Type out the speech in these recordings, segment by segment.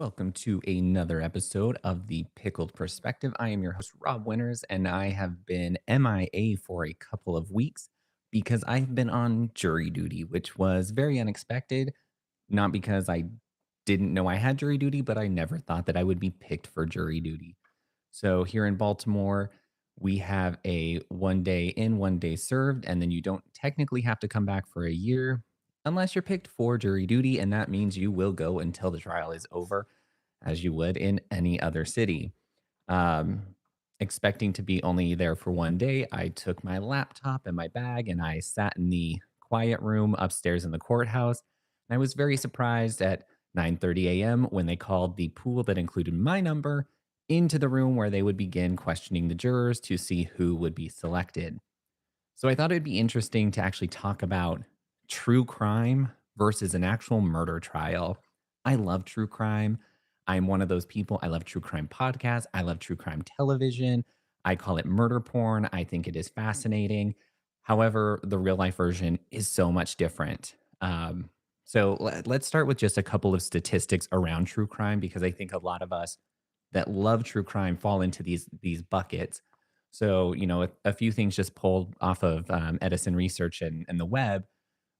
Welcome to another episode of the Pickled Perspective. I am your host, Rob Winters, and I have been MIA for a couple of weeks because I've been on jury duty, which was very unexpected. Not because I didn't know I had jury duty, but I never thought that I would be picked for jury duty. So here in Baltimore, we have a 1 day in, 1 day served, and then you don't technically have to come back for a year unless you're picked for jury duty. And that means you will go until the trial is over, as you would in any other city. Um, Expecting to be only there for 1 day, I took my laptop and my bag and I sat in the quiet room upstairs in the courthouse. And I was very surprised at 9:30 a.m. when they called the pool that included my number into the room where they would begin questioning the jurors to see who would be selected. So I thought it'd be interesting to actually talk about true crime versus an actual murder trial. I love true crime. I'm one of those people. I love true crime podcasts. I love true crime television. I call it murder porn. I think it is fascinating. However, the real life version is so much different. Let's start with just a couple of statistics around true crime because I think a lot of us that love true crime fall into these buckets. So, a few things just pulled off of Edison Research and the web.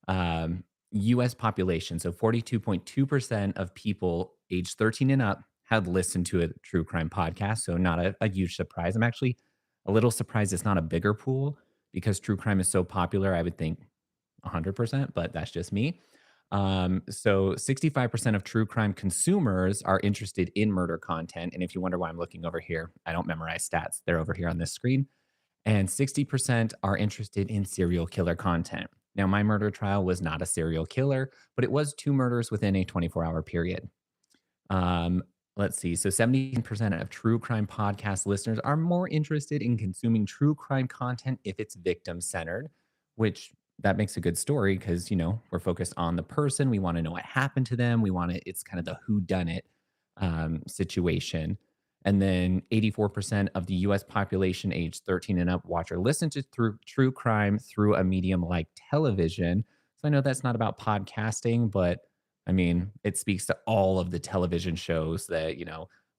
Um, US population. So 42.2% of people aged 13 and up had listened to a true crime podcast. So not a huge surprise. I'm actually a little surprised it's not a bigger pool because true crime is so popular. I would think 100%, but that's just me. So 65% of true crime consumers are interested in murder content. And if you wonder why I'm looking over here, I don't memorize stats. They're over here on this screen. And 60% are interested in serial killer content. Now, my murder trial was not a serial killer, but it was two murders within a 24-hour period. Um, let's see. So 70% of true crime podcast listeners are more interested in consuming true crime content if it's victim centered, which that makes a good story because, we're focused on the person. We want to know what happened to them. It's kind of the who done it situation. And then 84% of the US population aged 13 and up watch or listen to through true crime through a medium like television. So I know that's not about podcasting, but I mean, it speaks to all of the television shows that,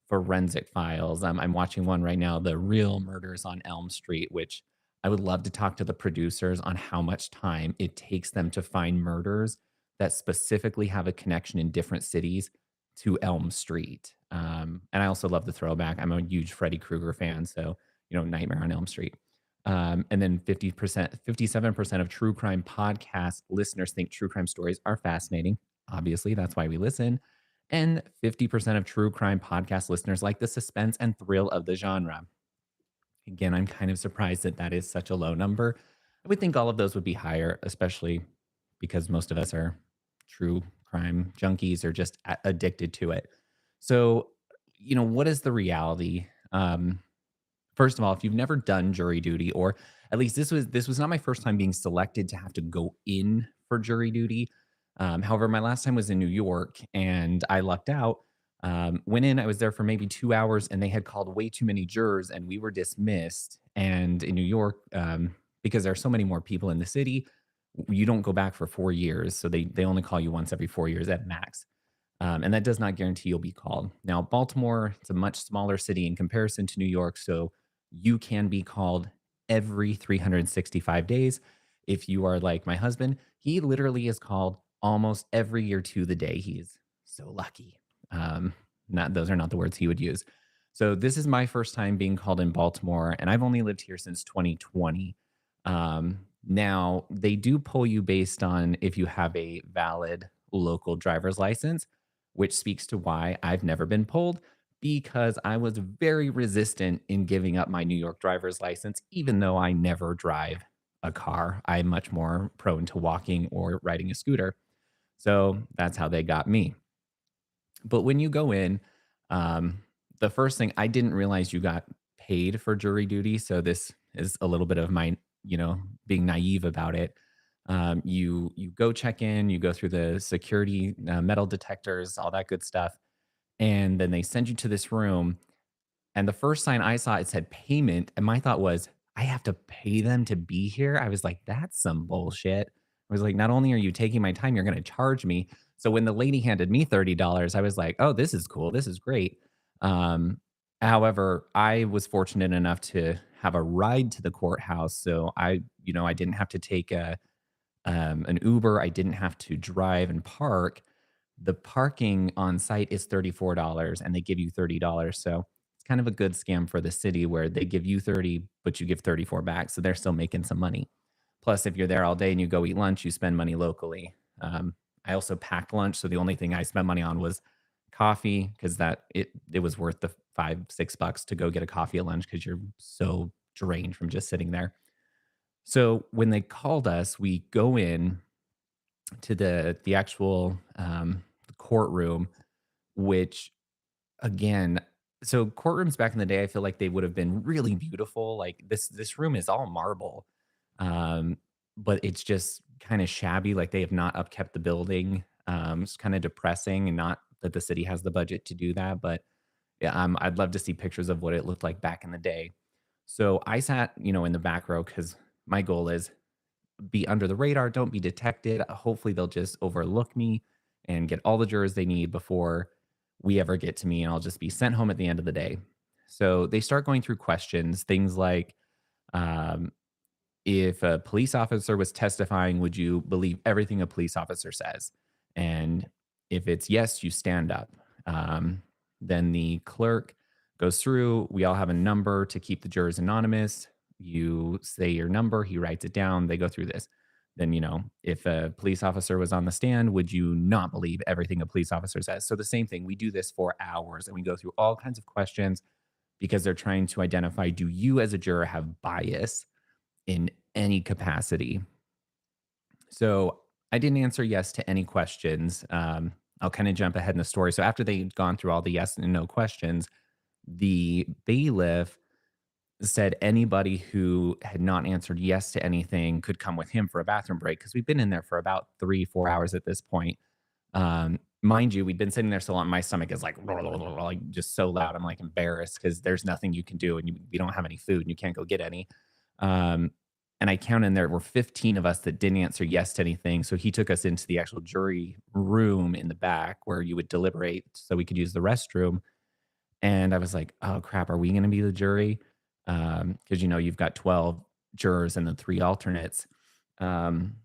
Forensic Files. I'm watching one right now, The Real Murders on Elm Street, which I would love to talk to the producers on how much time it takes them to find murders that specifically have a connection in different cities to Elm Street. And I also love the throwback. I'm a huge Freddy Krueger fan, so Nightmare on Elm Street. And then 50%, 57% of true crime podcast listeners think true crime stories are fascinating. Obviously, that's why we listen. And 50% of true crime podcast listeners like the suspense and thrill of the genre. Again, I'm kind of surprised that that is such a low number. I would think all of those would be higher, especially because most of us are true crime junkies or just addicted to it. So, what is the reality? First of all, if you've never done jury duty, or at least this was not my first time being selected to have to go in for jury duty. However, my last time was in New York, and I lucked out. Went in, I was there for maybe 2 hours, and they had called way too many jurors, and we were dismissed. And in New York, because there are so many more people in the city, you don't go back for 4 years. So they only call you once every 4 years at max. And that does not guarantee you'll be called. Now, Baltimore, it's a much smaller city in comparison to New York. So you can be called every 365 days. If you are like my husband, he literally is called almost every year to the day. He's so lucky. Um, not those are not the words he would use. So this is my first time being called in Baltimore, and I've only lived here since 2020. Now they do pull you based on if you have a valid local driver's license, which speaks to why I've never been pulled because I was very resistant in giving up my New York driver's license, even though I never drive a car. I'm much more prone to walking or riding a scooter. So that's how they got me. But when you go in, um, the first thing I didn't realize you got paid for jury duty. So this is a little bit of my, being naive about it. You go check in, you go through the security metal detectors, all that good stuff, and then they send you to this room. And the first sign I saw it said payment, and my thought was I have to pay them to be here. I was like, that's some bullshit. I was like, not only are you taking my time, you're going to charge me. So when the lady handed me $30, I was like, "Oh, this is cool. This is great." Um, However, I was fortunate enough to have a ride to the courthouse, so I didn't have to take an Uber. I didn't have to drive and park. The parking on site is $34 and they give you $30. So it's kind of a good scam for the city where they give you 30, but you give 34 back. So they're still making some money. Plus, if you're there all day and you go eat lunch, you spend money locally. I also packed lunch. So the only thing I spent money on was coffee because it was worth the 5, $6 to go get a coffee at lunch because you're so drained from just sitting there. So when they called us, we go in to the actual courtroom, which again, so courtrooms back in the day, I feel like they would have been really beautiful. Like this room is all marble, um, but it's just kind of shabby. Like they have not upkept the building. It's kind of depressing, and not that the city has the budget to do that, but yeah, I'd love to see pictures of what it looked like back in the day. So I sat, in the back row because my goal is be under the radar, don't be detected. Hopefully, they'll just overlook me and get all the jurors they need before we ever get to me, and I'll just be sent home at the end of the day. So they start going through questions, things like, um, if a police officer was testifying, would you believe everything a police officer says? And if it's yes, you stand up. Um, then the clerk goes through. We all have a number to keep the jurors anonymous. You say your number, he writes it down. They go through this. Then, if a police officer was on the stand, would you not believe everything a police officer says? So, the same thing, we do this for hours and we go through all kinds of questions because they're trying to identify, do you as a juror have bias in any capacity? So I didn't answer yes to any questions. I'll kind of jump ahead in the story. So after they'd gone through all the yes and no questions, the bailiff said anybody who had not answered yes to anything could come with him for a bathroom break because we've been in there for about 3, 4 hours at this point. Mind you, we'd been sitting there so long, my stomach is like, like just so loud. I'm like embarrassed because there's nothing you can do and we don't have any food and you can't go get any. Um, and I counted, and there were 15 of us that didn't answer yes to anything. So he took us into the actual jury room in the back where you would deliberate so we could use the restroom. And I was like, oh crap, are we going to be the jury? Because, you've got 12 jurors and the three alternates. Um,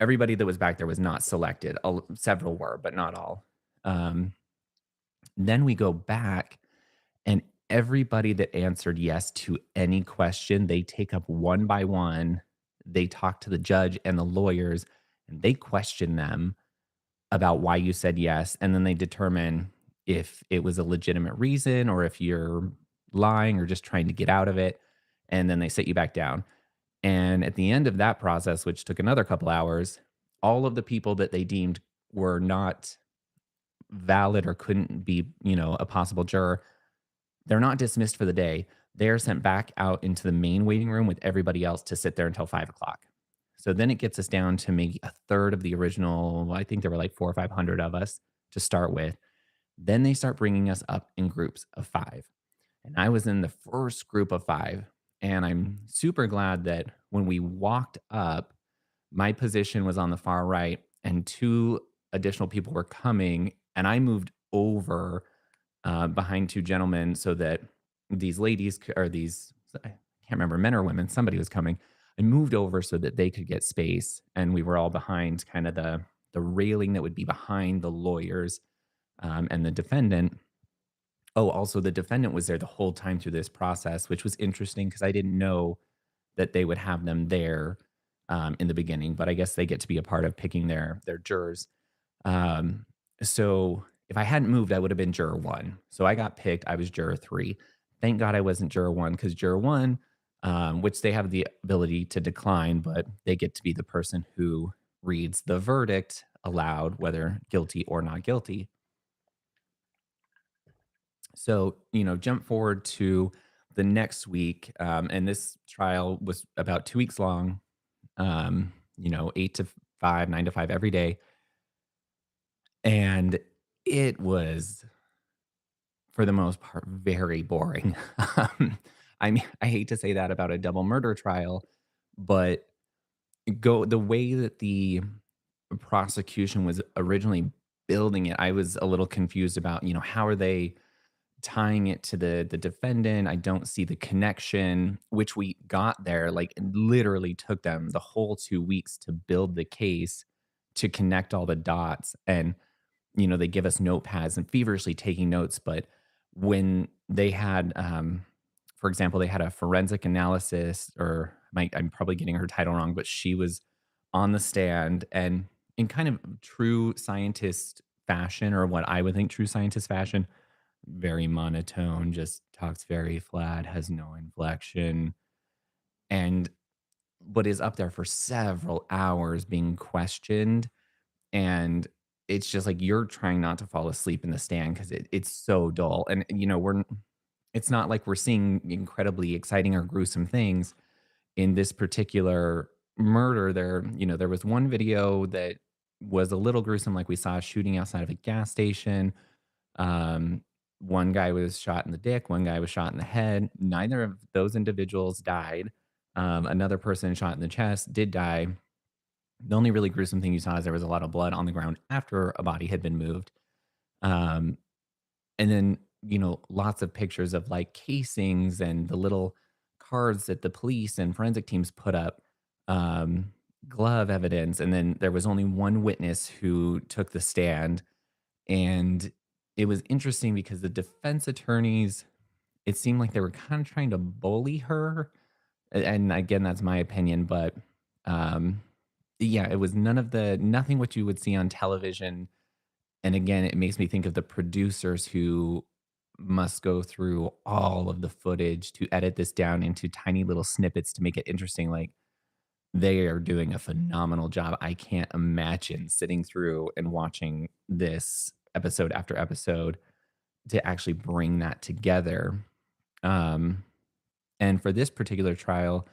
Everybody that was back there was not selected. Several were, but not all. Um, then we go back, and everybody that answered yes to any question, they take up one by one. They talk to the judge and the lawyers, and they question them about why you said yes. And then they determine if it was a legitimate reason or if you're lying or just trying to get out of it. And then they sit you back down. And at the end of that process, which took another couple hours, all of the people that they deemed were not valid or couldn't be, a possible juror, they're not dismissed for the day. They're sent back out into the main waiting room with everybody else to sit there until 5 o'clock. So then it gets us down to maybe a third of the original. I think there were like 400 or 500 of us to start with. Then they start bringing us up in groups of five. And I was in the first group of five. And I'm super glad that when we walked up, my position was on the far right and two additional people were coming. And I moved over behind two gentlemen so that these ladies or these, I can't remember, men or women, somebody was coming. I moved over so that they could get space, and we were all behind kind of the railing that would be behind the lawyers and the defendant. Oh, also the defendant was there the whole time through this process, which was interesting because I didn't know that they would have them there in the beginning, but I guess they get to be a part of picking their jurors. Um, so if I hadn't moved, I would have been juror one. So I got picked. I was juror three. Thank God I wasn't juror one because juror one, which they have the ability to decline, but they get to be the person who reads the verdict aloud, whether guilty or not guilty. So, jump forward to the next week. And this trial was about 2 weeks long, 8 to 5, 9 to 5 every day. And it was, for the most part, very boring. I mean, I hate to say that about a double murder trial, but the way that the prosecution was originally building it. I was a little confused about, how are they tying it to the defendant? I don't see the connection, which we got there. Like, it literally took them the whole 2 weeks to build the case, to connect all the dots. And they give us notepads and feverishly taking notes. But when they had, for example, they had a forensic analysis, or I'm probably getting her title wrong, but she was on the stand, and in kind of true scientist fashion, or what I would think true scientist fashion, very monotone, just talks very flat, has no inflection, and but is up there for several hours being questioned. And it's just like you're trying not to fall asleep in the stand because it's so dull. And it's not like we're seeing incredibly exciting or gruesome things in this particular murder. There was one video that was a little gruesome, like we saw a shooting outside of a gas station. um, One guy was shot in the dick, one guy was shot in the head. Neither of those individuals died. Another person shot in the chest did die. The only really gruesome thing you saw is there was a lot of blood on the ground after a body had been moved. Um, and then, lots of pictures of like casings and the little cards that the police and forensic teams put up, um, glove evidence. And then there was only one witness who took the stand. And it was interesting because the defense attorneys, it seemed like they were kind of trying to bully her. And again, that's my opinion, but um, yeah, it was nothing what you would see on television. And again, it makes me think of the producers who must go through all of the footage to edit this down into tiny little snippets to make it interesting. Like, they are doing a phenomenal job. I can't imagine sitting through and watching this episode after episode to actually bring that together. Um, and for this particular trial,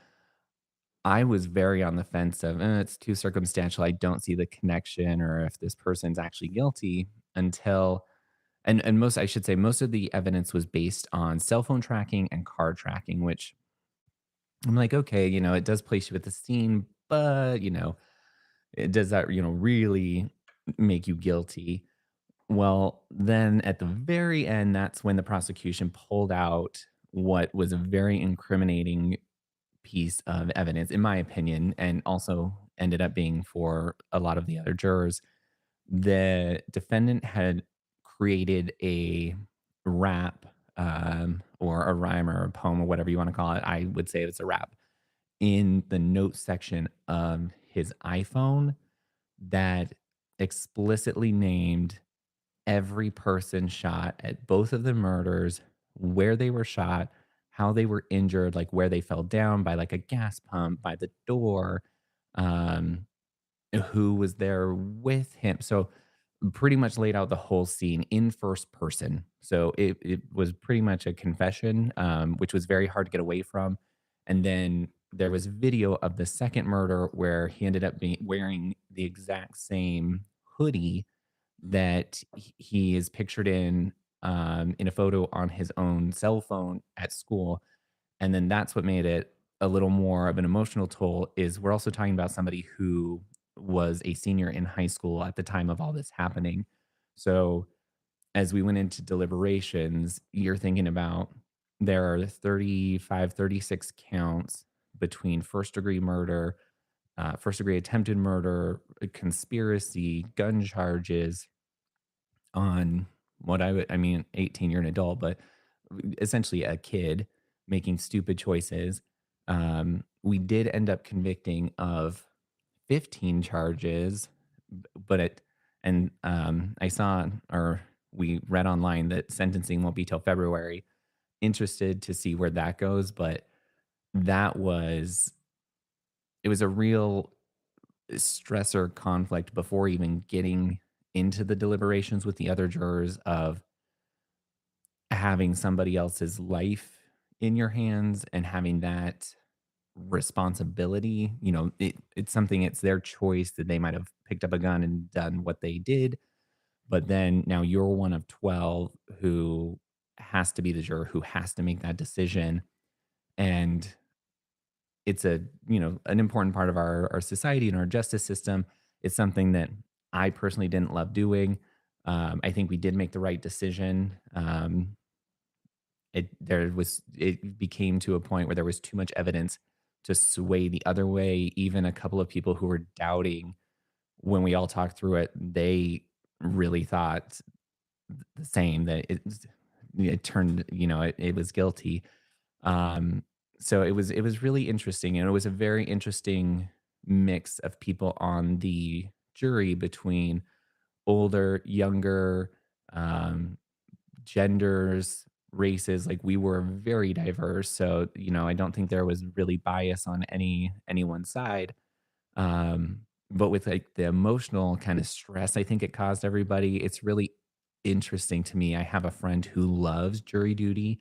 I was very on the fence of, it's too circumstantial. I don't see the connection, or if this person's actually guilty, until and most I should say most of the evidence was based on cell phone tracking and car tracking, which I'm like, okay, it does place you at the scene, but does that, really make you guilty? Well, then at the very end, that's when the prosecution pulled out what was a very incriminating piece of evidence, in my opinion, and also ended up being for a lot of the other jurors. The defendant had created a rap, or a rhyme or a poem or whatever you want to call it. I would say it's a rap in the notes section of his iPhone that explicitly named every person shot at both of the murders, where they were shot, how they were injured, like where they fell down by like a gas pump, by the door, um, who was there with him. So pretty much laid out the whole scene in first person. So it was pretty much a confession, which was very hard to get away from. And then there was video of the second murder where he ended up being wearing the exact same hoodie that he is pictured in a photo on his own cell phone at school. And then that's what made it a little more of an emotional toll. Is we're also talking about somebody who was a senior in high school at the time of all this happening. So as we went into deliberations, you're thinking about, there are 35, 36 counts between first degree murder, first degree attempted murder, conspiracy, gun charges, on what I mean, 18, you're an adult, but essentially a kid making stupid choices. We did end up convicting of 15 charges, but I saw, or we read online that sentencing won't be till February. Interested to see where that goes, but that was it was a real stressor conflict before even getting into the deliberations with the other jurors, of having somebody else's life in your hands and having that responsibility. It's something, it's their choice that they might have picked up a gun and done what they did. But then now you're one of 12 who has to be the juror, who has to make that decision. And it's an important part of our society and our justice system. It's something that I personally didn't love doing. I think we did make the right decision. It became to a point where there was too much evidence to sway the other way. Even a couple of people who were doubting, when we all talked through it, they really thought the same, that it turned, it was guilty. Um, so it was really interesting, and it was a very interesting mix of people on the jury between older, younger, um, genders, races. Like, we were very diverse. So, I don't think there was really bias on any one side. But with, like, the emotional kind of stress I think it caused everybody, it's really interesting to me. I have a friend who loves jury duty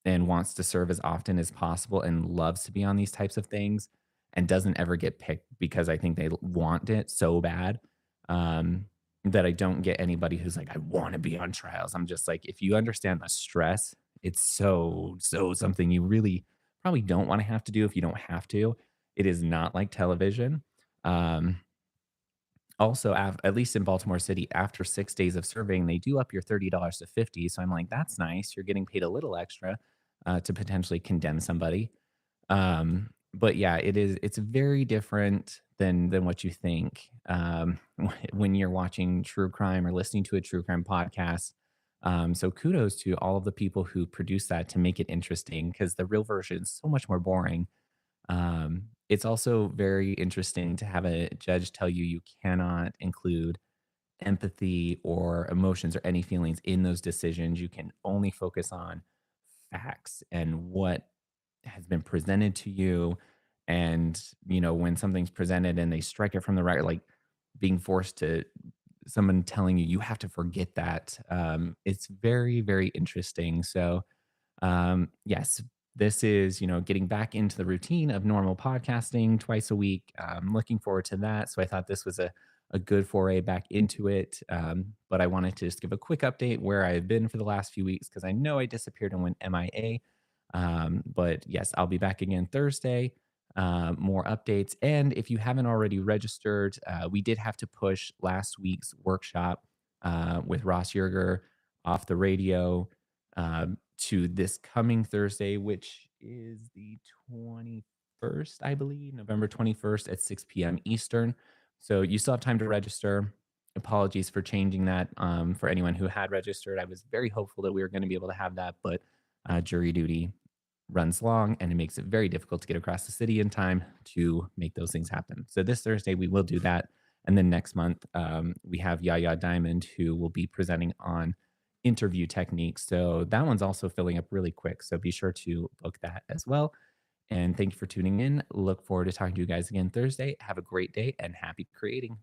and wants to serve as often as possible and loves to be on these types of things and doesn't ever get picked because I think they want it so bad. Um, that I don't get anybody who's like, I want to be on trials. I'm just like, if you understand the stress, it's so something you really probably don't want to have to do if you don't have to. It is not like television. um, Also, at least in Baltimore City, after 6 days of serving, they do up your $30 to 50. So I'm like, "That's nice. You're getting paid a little extra, to potentially condemn somebody." But yeah, it's very different than what you think, when you're watching true crime or listening to a true crime podcast. So kudos to all of the people who produce that to make it interesting, because the real version is so much more boring. It's also very interesting to have a judge tell you you cannot include empathy or emotions or any feelings in those decisions. You can only focus on facts and what has been presented to you. And, when something's presented and they strike it from the right, like being forced to someone telling you you have to forget that. It's very, very interesting. So, yes, this is, getting back into the routine of normal podcasting twice a week. Looking forward to that. So I thought this was a good foray back into it. But I wanted to just give a quick update where I've been for the last few weeks, because I know I disappeared and went MIA. But yes, I'll be back again Thursday. More updates. And if you haven't already registered, we did have to push last week's workshop, with Ross Yerger off the radio, to this coming Thursday, which is the 21st, I believe, November 21st at 6 p.m. Eastern. So you still have time to register. Apologies for changing that, for anyone who had registered. I was very hopeful that we were going to be able to have that, but jury duty runs long and it makes it very difficult to get across the city in time to make those things happen. So this Thursday, we will do that. And then next month, we have Yaya Diamond, who will be presenting on interview techniques. So that one's also filling up really quick. So be sure to book that as well. And thank you for tuning in. Look forward to talking to you guys again Thursday. Have a great day and happy creating.